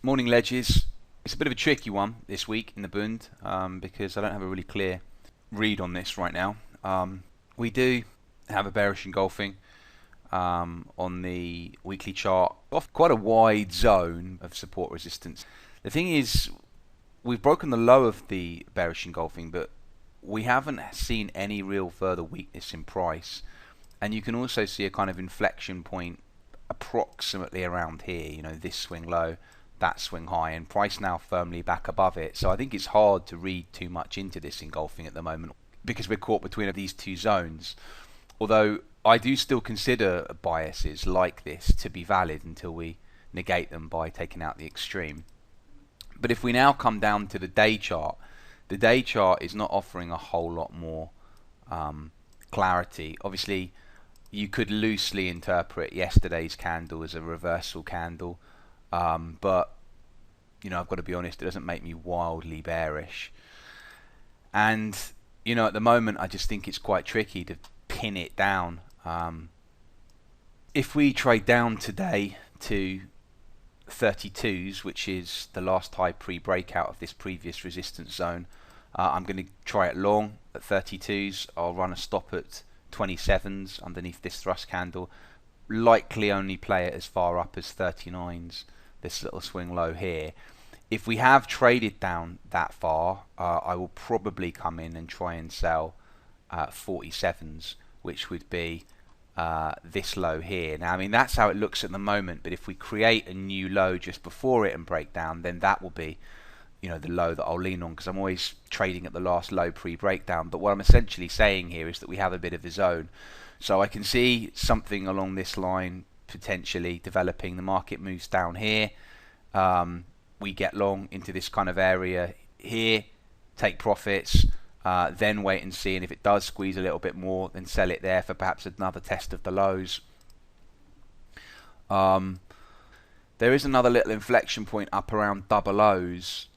Morning ledges. It's a bit of a tricky one this week in the Bund because I don't have a really clear read on this right now. We do have a bearish engulfing on the weekly chart off quite a wide zone of support resistance. The thing is, we've broken the low of the bearish engulfing, but we haven't seen any real further weakness in price. And you can also see a kind of inflection point approximately around here, this swing low, that swing high, and price now firmly back above it. So I think it's hard to read too much into this engulfing at the moment because we're caught between these two zones. Although I do still consider biases like this to be valid until we negate them by taking out the extreme. But if we now come down to the day chart is not offering a whole lot more clarity. Obviously, you could loosely interpret yesterday's candle as a reversal candle, but I've got to be honest, it doesn't make me wildly bearish. And at the moment, I just think it's quite tricky to pin it down. If we trade down today to 32s, which is the last high pre-breakout of this previous resistance zone, I'm going to try it long at 32s. I'll run a stop at 27s underneath this thrust candle, likely only play it as far up as 39s, this little swing low here. If we have traded down that far, I will probably come in and try and sell 47s, which would be this low here. Now, I mean, that's how it looks at the moment, but if we create a new low just before it and break down, then that will be the low that I'll lean on, because I'm always trading at the last low pre-breakdown. But what I'm essentially saying here is that we have a bit of a zone. So I can see something along this line potentially developing. The market moves down here. We get long into this kind of area here, take profits, then wait and see. And if it does squeeze a little bit more, then sell it there for perhaps another test of the lows. There is another little inflection point up around double O's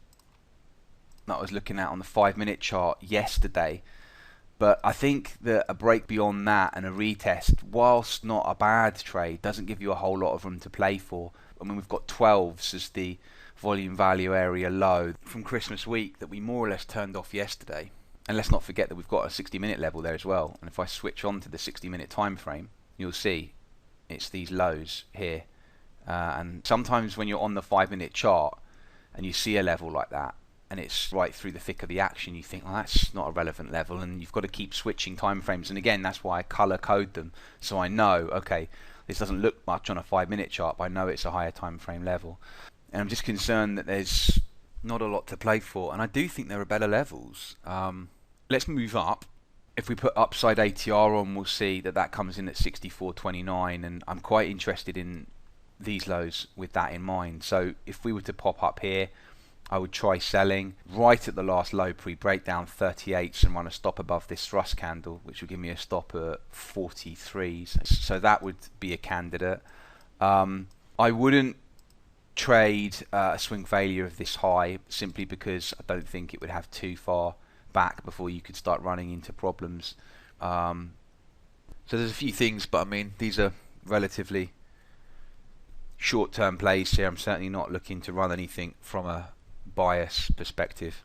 that I was looking at on the 5-minute chart yesterday, but I think that a break beyond that and a retest, whilst not a bad trade, doesn't give you a whole lot of room to play for. I mean, we've got 12s as the volume value area low from Christmas week that we more or less turned off yesterday. And let's not forget that we've got a 60-minute level there as well. And if I switch on to the 60-minute time frame, you'll see it's these lows here. And sometimes when you're on the 5-minute chart and you see a level like that, and it's right through the thick of the action, you think, well, that's not a relevant level, and you've got to keep switching time frames. And again, that's why I color code them, so I know, okay, this doesn't look much on a 5-minute chart, but I know it's a higher time frame level. And I'm just concerned that there's not a lot to play for, and I do think there are better levels. Let's move up. If we put upside ATR on, we'll see that that comes in at 64.29, and I'm quite interested in these lows with that in mind. So if we were to pop up here, I would try selling right at the last low pre-breakdown 38s and run a stop above this thrust candle, which would give me a stop at 43s. So that would be a candidate. I wouldn't trade a swing failure of this high, simply because I don't think it would have too far back before you could start running into problems. So there's a few things, but I mean, these are relatively short-term plays here. I'm certainly not looking to run anything from a bias perspective.